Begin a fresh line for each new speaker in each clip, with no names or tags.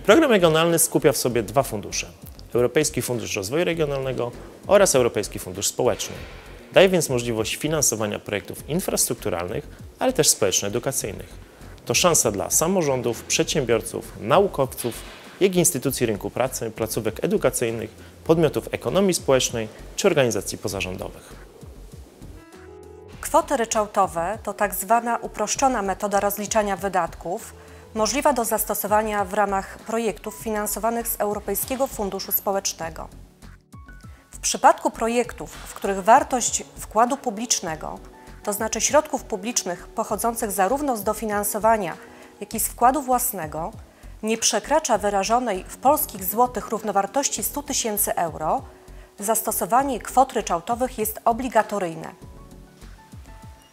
Program regionalny skupia w sobie dwa fundusze: Europejski Fundusz Rozwoju Regionalnego oraz Europejski Fundusz Społeczny. Daje więc możliwość finansowania projektów infrastrukturalnych, ale też społeczno-edukacyjnych. To szansa dla samorządów, przedsiębiorców, naukowców, jak i instytucji rynku pracy, placówek edukacyjnych, podmiotów ekonomii społecznej czy organizacji pozarządowych.
Kwoty ryczałtowe to tak zwana uproszczona metoda rozliczania wydatków, możliwa do zastosowania w ramach projektów finansowanych z Europejskiego Funduszu Społecznego. W przypadku projektów, w których wartość wkładu publicznego, to znaczy środków publicznych pochodzących zarówno z dofinansowania, jak i z wkładu własnego, nie przekracza wyrażonej w polskich złotych równowartości 100 000 euro, zastosowanie kwot ryczałtowych jest obligatoryjne.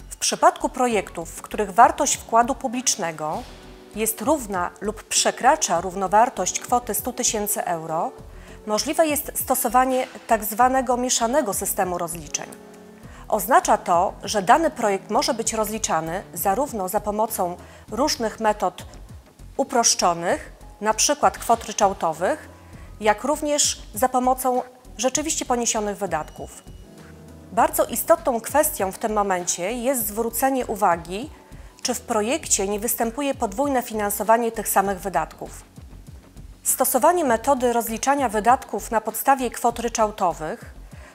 W przypadku projektów, w których wartość wkładu publicznego jest równa lub przekracza równowartość kwoty 100 000 euro, możliwe jest stosowanie tzw. mieszanego systemu rozliczeń. Oznacza to, że dany projekt może być rozliczany zarówno za pomocą różnych metod uproszczonych, np. kwot ryczałtowych, jak również za pomocą rzeczywiście poniesionych wydatków. Bardzo istotną kwestią w tym momencie jest zwrócenie uwagi, czy w projekcie nie występuje podwójne finansowanie tych samych wydatków. Stosowanie metody rozliczania wydatków na podstawie kwot ryczałtowych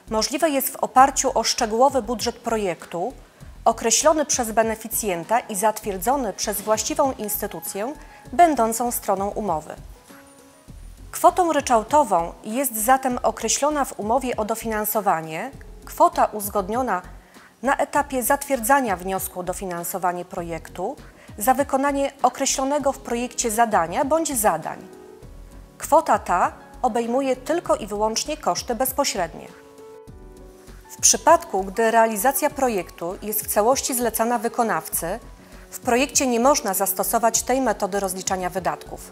możliwe jest w oparciu o szczegółowy budżet projektu, określony przez beneficjenta i zatwierdzony przez właściwą instytucję będącą stroną umowy. Kwotą ryczałtową jest zatem określona w umowie o dofinansowanie kwota uzgodniona na etapie zatwierdzania wniosku o dofinansowanie projektu za wykonanie określonego w projekcie zadania bądź zadań. Kwota ta obejmuje tylko i wyłącznie koszty bezpośrednie. W przypadku, gdy realizacja projektu jest w całości zlecana wykonawcy, w projekcie nie można zastosować tej metody rozliczania wydatków.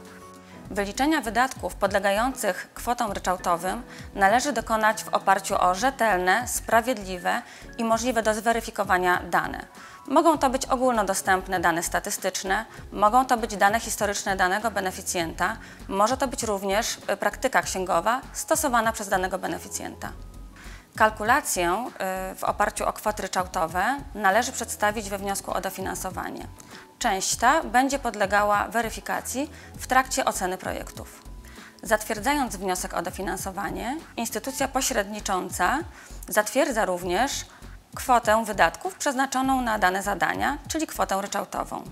Wyliczenia wydatków podlegających kwotom ryczałtowym należy dokonać w oparciu o rzetelne, sprawiedliwe i możliwe do zweryfikowania dane. Mogą to być ogólnodostępne dane statystyczne, mogą to być dane historyczne danego beneficjenta, może to być również praktyka księgowa stosowana przez danego beneficjenta. Kalkulację w oparciu o kwoty ryczałtowe należy przedstawić we wniosku o dofinansowanie. Część ta będzie podlegała weryfikacji w trakcie oceny projektów. Zatwierdzając wniosek o dofinansowanie, instytucja pośrednicząca zatwierdza również kwotę wydatków przeznaczoną na dane zadania, czyli kwotę ryczałtową.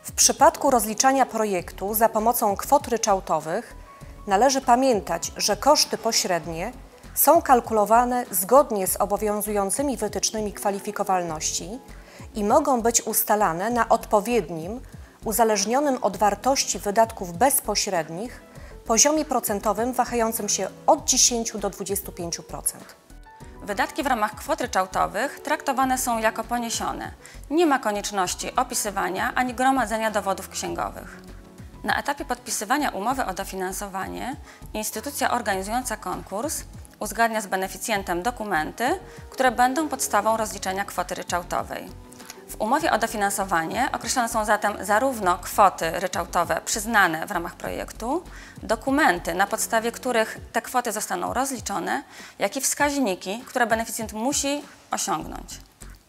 W przypadku rozliczania projektu za pomocą kwot ryczałtowych należy pamiętać, że koszty pośrednie są kalkulowane zgodnie z obowiązującymi wytycznymi kwalifikowalności i mogą być ustalane na odpowiednim, uzależnionym od wartości wydatków bezpośrednich, poziomie procentowym wahającym się od 10 do 25%.
Wydatki w ramach kwot ryczałtowych traktowane są jako poniesione. Nie ma konieczności opisywania ani gromadzenia dowodów księgowych. Na etapie podpisywania umowy o dofinansowanie instytucja organizująca konkurs uzgadnia z beneficjentem dokumenty, które będą podstawą rozliczenia kwoty ryczałtowej. W umowie o dofinansowanie określone są zatem zarówno kwoty ryczałtowe przyznane w ramach projektu, dokumenty, na podstawie których te kwoty zostaną rozliczone, jak i wskaźniki, które beneficjent musi osiągnąć.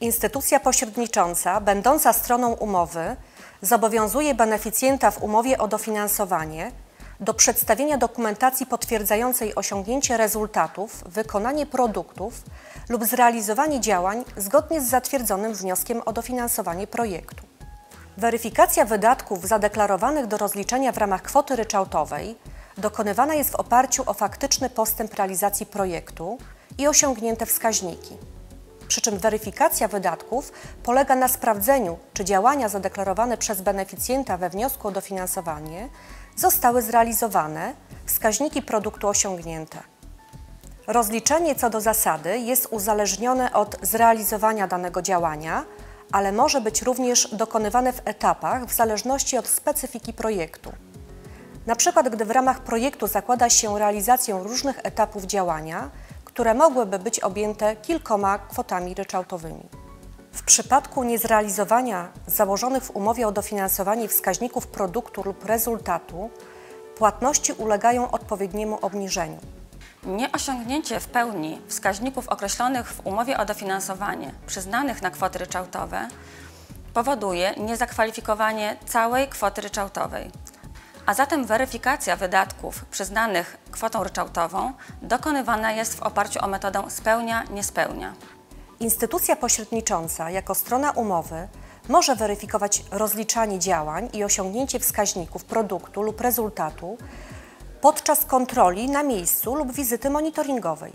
Instytucja pośrednicząca, będąca stroną umowy, zobowiązuje beneficjenta w umowie o dofinansowanie do przedstawienia dokumentacji potwierdzającej osiągnięcie rezultatów, wykonanie produktów lub zrealizowanie działań zgodnie z zatwierdzonym wnioskiem o dofinansowanie projektu. Weryfikacja wydatków zadeklarowanych do rozliczenia w ramach kwoty ryczałtowej dokonywana jest w oparciu o faktyczny postęp realizacji projektu i osiągnięte wskaźniki. Przy czym weryfikacja wydatków polega na sprawdzeniu, czy działania zadeklarowane przez beneficjenta we wniosku o dofinansowanie zostały zrealizowane, wskaźniki produktu osiągnięte. Rozliczenie co do zasady jest uzależnione od zrealizowania danego działania, ale może być również dokonywane w etapach w zależności od specyfiki projektu. Na przykład, gdy w ramach projektu zakłada się realizację różnych etapów działania, które mogłyby być objęte kilkoma kwotami ryczałtowymi. W przypadku niezrealizowania założonych w umowie o dofinansowanie wskaźników produktu lub rezultatu, płatności ulegają odpowiedniemu obniżeniu.
Nieosiągnięcie w pełni wskaźników określonych w umowie o dofinansowanie przyznanych na kwoty ryczałtowe powoduje niezakwalifikowanie całej kwoty ryczałtowej, a zatem weryfikacja wydatków przyznanych kwotą ryczałtową dokonywana jest w oparciu o metodę spełnia-nie spełnia.
Instytucja pośrednicząca jako strona umowy może weryfikować rozliczanie działań i osiągnięcie wskaźników produktu lub rezultatu podczas kontroli na miejscu lub wizyty monitoringowej.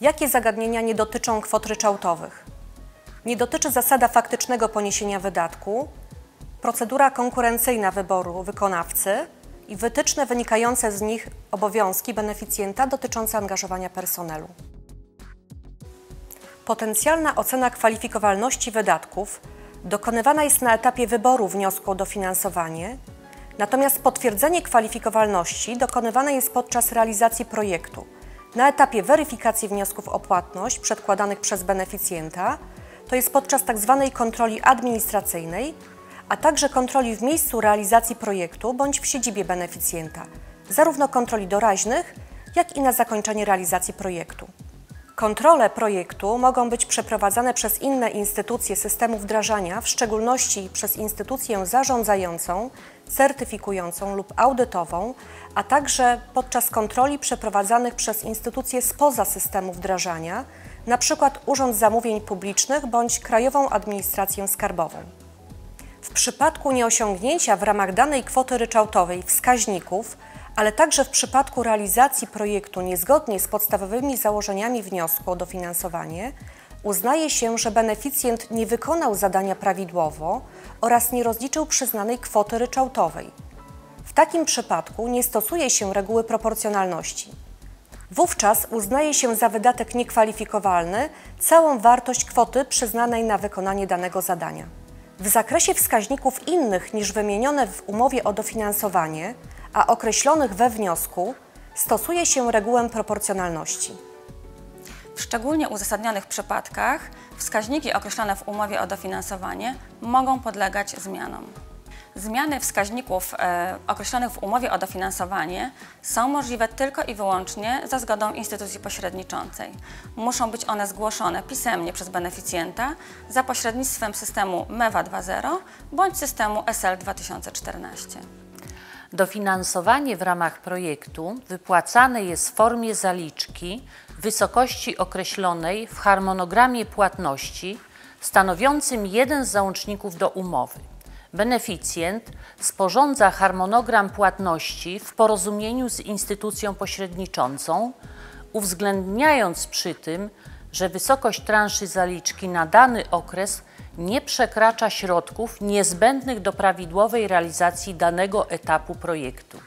Jakie zagadnienia nie dotyczą kwot ryczałtowych? Nie dotyczy zasada faktycznego poniesienia wydatku, procedura konkurencyjna wyboru wykonawcy i wytyczne wynikające z nich obowiązki beneficjenta dotyczące angażowania personelu. Potencjalna ocena kwalifikowalności wydatków dokonywana jest na etapie wyboru wniosku o dofinansowanie, natomiast potwierdzenie kwalifikowalności dokonywane jest podczas realizacji projektu, na etapie weryfikacji wniosków o płatność przedkładanych przez beneficjenta, to jest podczas tzw. kontroli administracyjnej, a także kontroli w miejscu realizacji projektu bądź w siedzibie beneficjenta, zarówno kontroli doraźnych, jak i na zakończenie realizacji projektu. Kontrole projektu mogą być przeprowadzane przez inne instytucje systemu wdrażania, w szczególności przez instytucję zarządzającą, certyfikującą lub audytową, a także podczas kontroli przeprowadzanych przez instytucje spoza systemu wdrażania, np. Urząd Zamówień Publicznych bądź Krajową Administrację Skarbową. W przypadku nieosiągnięcia w ramach danej kwoty ryczałtowej wskaźników, ale także w przypadku realizacji projektu niezgodnie z podstawowymi założeniami wniosku o dofinansowanie, uznaje się, że beneficjent nie wykonał zadania prawidłowo oraz nie rozliczył przyznanej kwoty ryczałtowej. W takim przypadku nie stosuje się reguły proporcjonalności. Wówczas uznaje się za wydatek niekwalifikowalny całą wartość kwoty przyznanej na wykonanie danego zadania. W zakresie wskaźników innych niż wymienione w umowie o dofinansowanie, a określonych we wniosku, stosuje się regułę proporcjonalności.
W szczególnie uzasadnionych przypadkach wskaźniki określone w umowie o dofinansowanie mogą podlegać zmianom. Zmiany wskaźników określonych w umowie o dofinansowanie są możliwe tylko i wyłącznie za zgodą instytucji pośredniczącej. Muszą być one zgłoszone pisemnie przez beneficjenta za pośrednictwem systemu MEWA 2.0 bądź systemu SL 2014.
Dofinansowanie w ramach projektu wypłacane jest w formie zaliczki w wysokości określonej w harmonogramie płatności stanowiącym jeden z załączników do umowy. Beneficjent sporządza harmonogram płatności w porozumieniu z instytucją pośredniczącą, uwzględniając przy tym, że wysokość transzy zaliczki na dany okres nie przekracza środków niezbędnych do prawidłowej realizacji danego etapu projektu.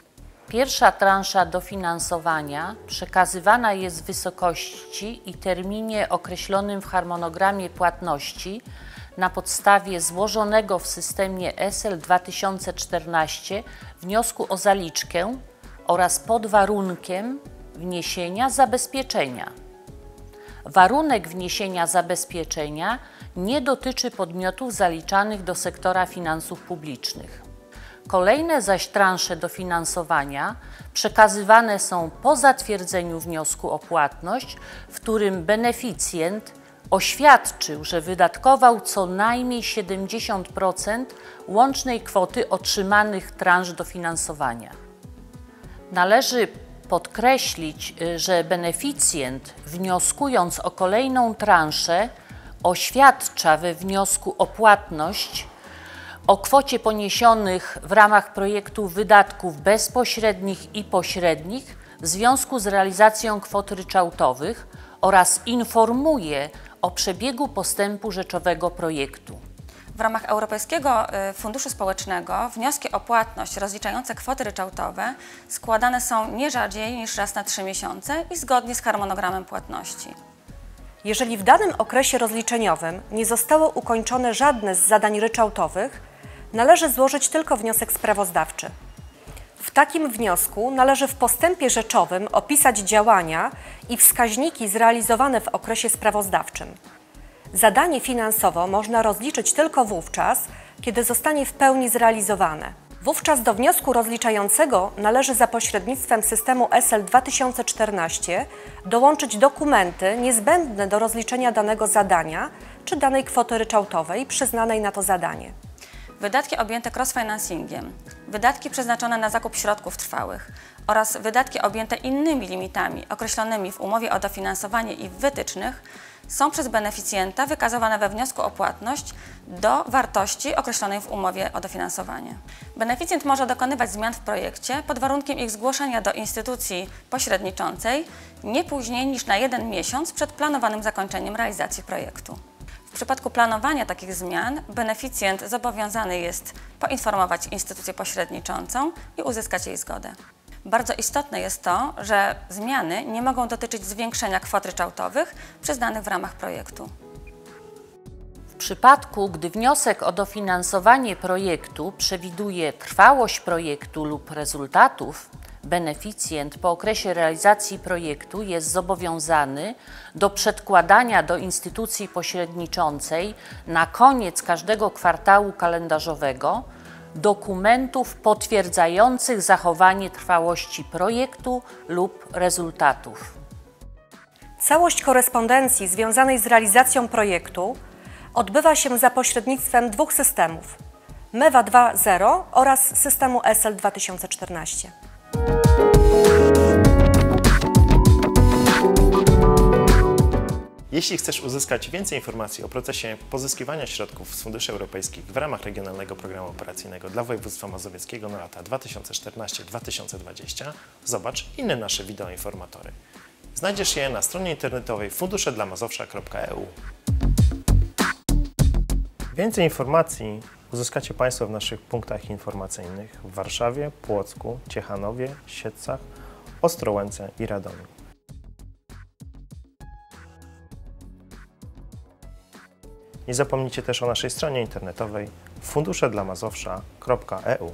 Pierwsza transza dofinansowania przekazywana jest w wysokości i terminie określonym w harmonogramie płatności na podstawie złożonego w systemie SL 2014 wniosku o zaliczkę oraz pod warunkiem wniesienia zabezpieczenia. Warunek wniesienia zabezpieczenia nie dotyczy podmiotów zaliczanych do sektora finansów publicznych. Kolejne zaś transze dofinansowania przekazywane są po zatwierdzeniu wniosku o płatność, w którym beneficjent oświadczył, że wydatkował co najmniej 70% łącznej kwoty otrzymanych transz dofinansowania. Należy podkreślić, że beneficjent, wnioskując o kolejną transzę, oświadcza we wniosku o płatność o kwocie poniesionych w ramach projektu wydatków bezpośrednich i pośrednich w związku z realizacją kwot ryczałtowych oraz informuje o przebiegu postępu rzeczowego projektu.
W ramach Europejskiego Funduszu Społecznego wnioski o płatność rozliczające kwoty ryczałtowe składane są nie rzadziej niż raz na 3 miesiące i zgodnie z harmonogramem płatności.
Jeżeli w danym okresie rozliczeniowym nie zostało ukończone żadne z zadań ryczałtowych, należy złożyć tylko wniosek sprawozdawczy. W takim wniosku należy w postępie rzeczowym opisać działania i wskaźniki zrealizowane w okresie sprawozdawczym. Zadanie finansowo można rozliczyć tylko wówczas, kiedy zostanie w pełni zrealizowane. Wówczas do wniosku rozliczającego należy za pośrednictwem systemu SL 2014 dołączyć dokumenty niezbędne do rozliczenia danego zadania czy danej kwoty ryczałtowej przyznanej na to zadanie.
Wydatki objęte cross-financingiem, wydatki przeznaczone na zakup środków trwałych oraz wydatki objęte innymi limitami określonymi w umowie o dofinansowanie i w wytycznych są przez beneficjenta wykazywane we wniosku o płatność do wartości określonej w umowie o dofinansowanie. Beneficjent może dokonywać zmian w projekcie pod warunkiem ich zgłoszenia do instytucji pośredniczącej nie później niż na 1 miesiąc przed planowanym zakończeniem realizacji projektu. W przypadku planowania takich zmian beneficjent zobowiązany jest poinformować instytucję pośredniczącą i uzyskać jej zgodę. Bardzo istotne jest to, że zmiany nie mogą dotyczyć zwiększenia kwot ryczałtowych przyznanych w ramach projektu.
W przypadku, gdy wniosek o dofinansowanie projektu przewiduje trwałość projektu lub rezultatów, beneficjent po okresie realizacji projektu jest zobowiązany do przedkładania do instytucji pośredniczącej na koniec każdego kwartału kalendarzowego dokumentów potwierdzających zachowanie trwałości projektu lub rezultatów.
Całość korespondencji związanej z realizacją projektu odbywa się za pośrednictwem dwóch systemów: MEWA 2.0 oraz systemu SL 2014.
Jeśli chcesz uzyskać więcej informacji o procesie pozyskiwania środków z funduszy europejskich w ramach Regionalnego Programu Operacyjnego dla Województwa Mazowieckiego na lata 2014-2020, zobacz inne nasze wideoinformatory. Znajdziesz je na stronie internetowej funduszedlamazowsza.eu. Więcej informacji uzyskacie Państwo w naszych punktach informacyjnych w Warszawie, Płocku, Ciechanowie, Siedlcach, Ostrołęce i Radomiu. Nie zapomnijcie też o naszej stronie internetowej funduszedlamazowsza.eu.